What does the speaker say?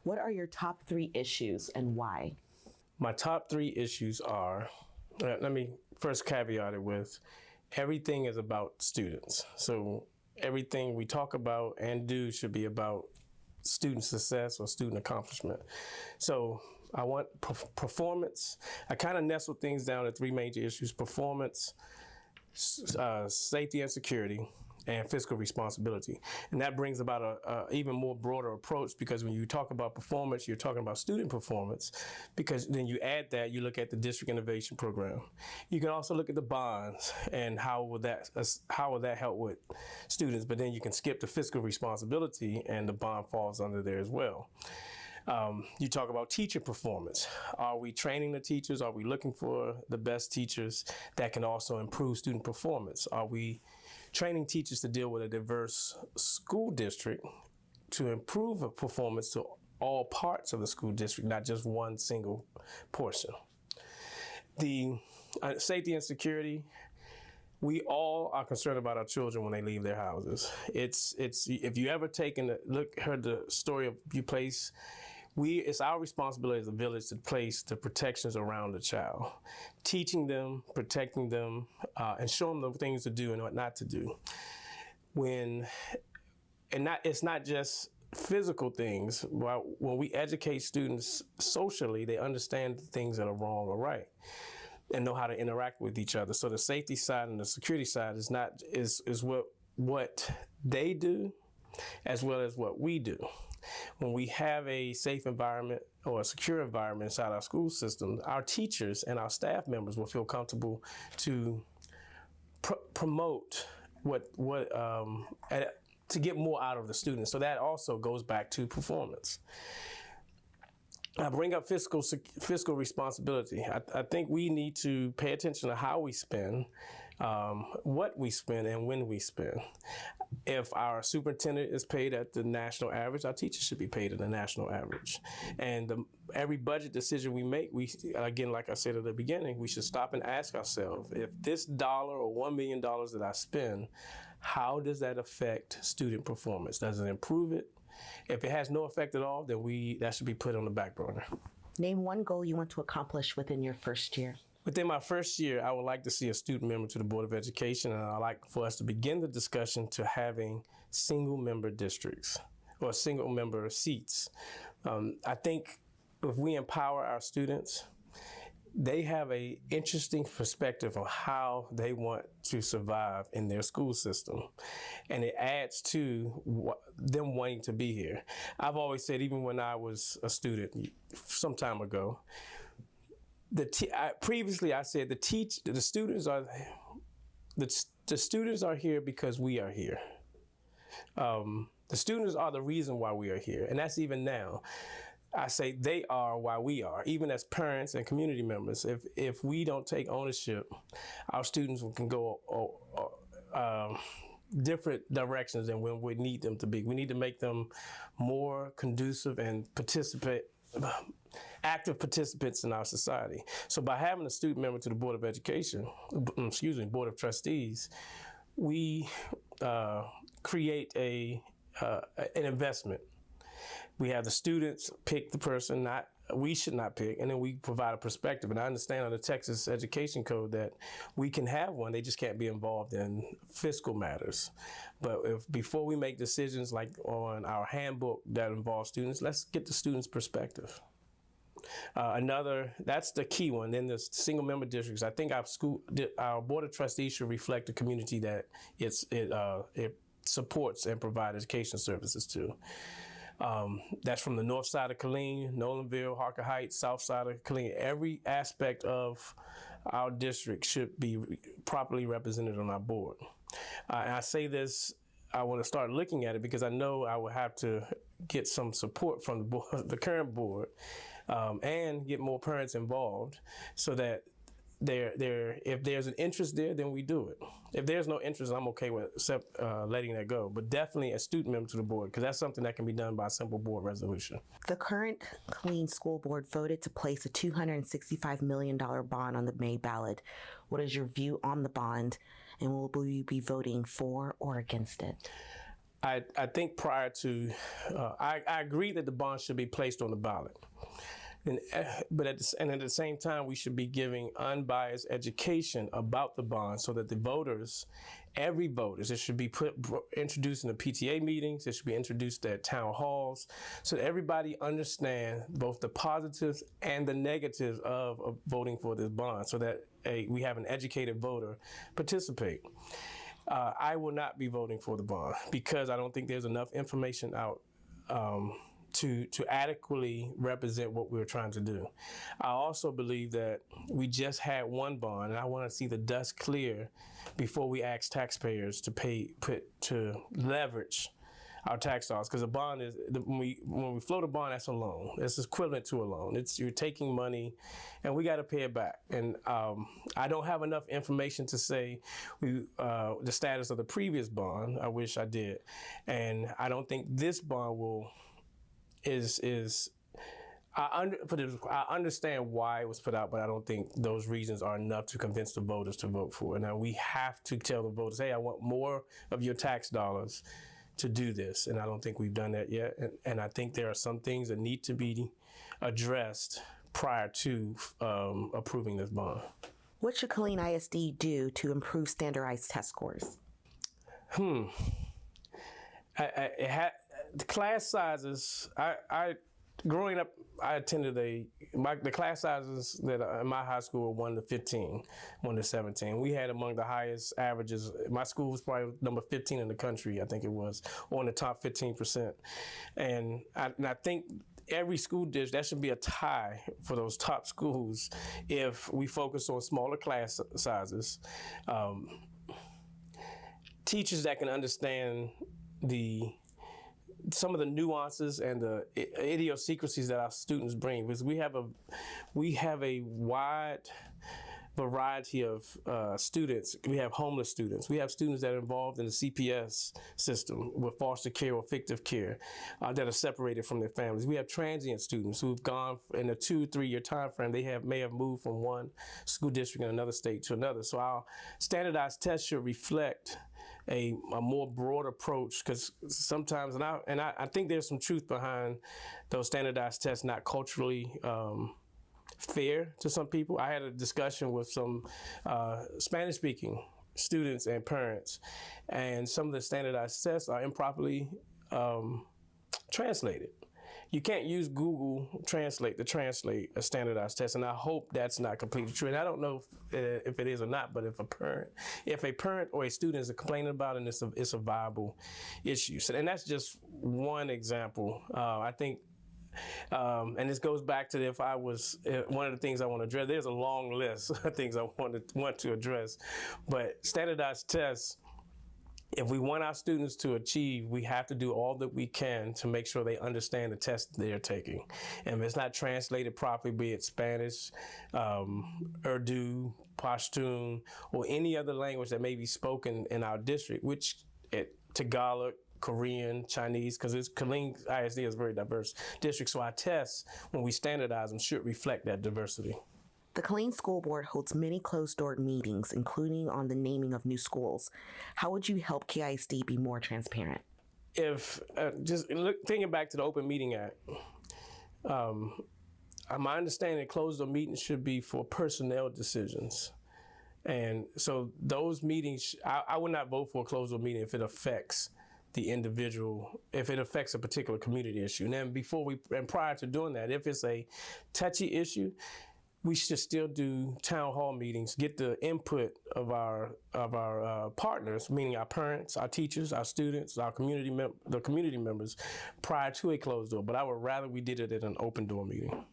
What are your top 3 issues and why? My top 3 issues are, let me first caveat it with, everything is about students. So everything we talk about and do should be about student success or student accomplishment. So I want performance. I kind of nestled things down to 3 major issues: performance, safety and security, and fiscal responsibility. And that brings about a even more broader approach, because when you talk about performance, you're talking about student performance, because then you add that, you look at the district innovation program. You can also look at the bonds and how will that help with students, but then you can skip the fiscal responsibility and the bond falls under there as well. You talk about teacher performance. Are we training the teachers? Are we looking for the best teachers that can also improve student performance? Are we training teachers to deal with a diverse school district to improve a performance to all parts of the school district, not just one single portion? The safety and security. We all are concerned about our children when they leave their houses. It's if you ever heard the story of your place, it's our responsibility as a village to place the protections around the child, teaching them, protecting them, and showing them the things to do and what not to do. It's not just physical things. When we educate students socially, they understand the things that are wrong or right, and know how to interact with each other. So the safety side and the security side is what they do, as well as what we do. When we have a safe environment or a secure environment inside our school system, our teachers and our staff members will feel comfortable to promote to get more out of the students. So that also goes back to performance. I bring up fiscal responsibility. I think we need to pay attention to how we spend, what we spend, and when we spend. If our superintendent is paid at the national average, our teachers should be paid at the national average. And every budget decision we make, again, like I said at the beginning, we should stop and ask ourselves, if this dollar or $1 million that I spend, how does that affect student performance? Does it improve it? If it has no effect at all, then that should be put on the back burner. Name one goal you want to accomplish within your first year. Within my first year, I would like to see a student member to the Board of Education, and I'd like for us to begin the discussion to having single-member districts or single-member seats. I think if we empower our students, they have an interesting perspective on how they want to survive in their school system. And it adds to them wanting to be here. I've always said, even when I was a student some time ago, previously I said the students are here because we are here. The students are the reason why we are here, and that's even now. I say they are why we are, even as parents and community members. If we don't take ownership, our students can go different directions than when we need them to be. We need to make them more conducive and active participants in our society. So by having a student member to the Board of Education, Board of Trustees, we create an investment. We have the students pick the person, we should not pick, and then we provide a perspective. And I understand under Texas Education Code that we can have one, they just can't be involved in fiscal matters. But before we make decisions like on our handbook that involves students, let's get the students' perspective. That's the key one. Then the single member districts. I think our Board of Trustees should reflect the community that it supports and provides education services to. That's from the north side of Killeen, Nolanville, Harker Heights, south side of Killeen. Every aspect of our district should be properly represented on our board. And I say this, I want to start looking at it because I know I will have to get some support from the current board, and get more parents involved so that if there's an interest there, then we do it. If there's no interest, I'm okay with letting that go. But definitely a student member to the board, because that's something that can be done by a simple board resolution. The current Killeen School Board voted to place a $265 million bond on the May ballot. What is your view on the bond, and will you be voting for or against it? I think prior to, I agree that the bond should be placed on the ballot. But at the same time, we should be giving unbiased education about the bond so that the voters, every voter, it should be introduced in the PTA meetings, it should be introduced at town halls, so that everybody understands both the positives and the negatives of voting for this bond, so that we have an educated voter participate. I will not be voting for the bond because I don't think there's enough information out to adequately represent what we're trying to do. I also believe that we just had one bond, and I want to see the dust clear before we ask taxpayers to leverage our tax dollars, because a bond is, when we float a bond, that's a loan. It's equivalent to a loan. You're taking money, and we got to pay it back. And I don't have enough information to say the status of the previous bond. I wish I did, and I don't think this bond I understand why it was put out, but I don't think those reasons are enough to convince the voters to vote for it. Now we have to tell the voters, hey, I want more of your tax dollars to do this, and I don't think we've done that yet. And I think there are some things that need to be addressed prior to approving this bond. What should Killeen ISD do to improve standardized test scores? The class sizes, growing up, I attended the class sizes that in my high school were 1 to 15, 1 to 17. We had among the highest averages. My school was probably number 15 in the country, I think it was, or in the top 15%. And I think every school district, that should be a tie for those top schools if we focus on smaller class sizes. Teachers that can understand some of the nuances and the idiosyncrasies that our students bring, because we have a wide variety of students. We have homeless students. We have students that are involved in the CPS system with foster care or fictive care that are separated from their families. We have transient students who've gone in a 2-3 year time frame. They may have moved from one school district in another state to another. So our standardized tests should reflect a more broad approach, because sometimes, and I think there's some truth behind those standardized tests not culturally fair to some people. I had a discussion with some Spanish-speaking students and parents, and some of the standardized tests are improperly translated. You can't use Google Translate to translate a standardized test, and I hope that's not completely true. And I don't know if it is or not, but if a parent or a student is complaining about it, and it's a viable issue. So, and that's just one example. I think, and this goes back to if I was one of the things I want to address. There's a long list of things I want to address, but standardized tests, if we want our students to achieve, we have to do all that we can to make sure they understand the test they're taking. And if it's not translated properly, be it Spanish, Urdu, Pashtun, or any other language that may be spoken in our district, which Tagalog, Korean, Chinese, because Killeen ISD is a very diverse district. So our tests, when we standardize them, should reflect that diversity. The Killeen School Board holds many closed-door meetings, including on the naming of new schools. How would you help KISD be more transparent? If thinking back to the Open Meeting Act, my understanding closed-door meetings should be for personnel decisions. And so those meetings, I would not vote for a closed-door meeting if it affects the individual, if it affects a particular community issue. And then prior to doing that, if it's a touchy issue, we should still do town hall meetings, get the input of our partners, meaning our parents, our teachers, our students, the community members, prior to a closed door. But I would rather we did it at an open door meeting.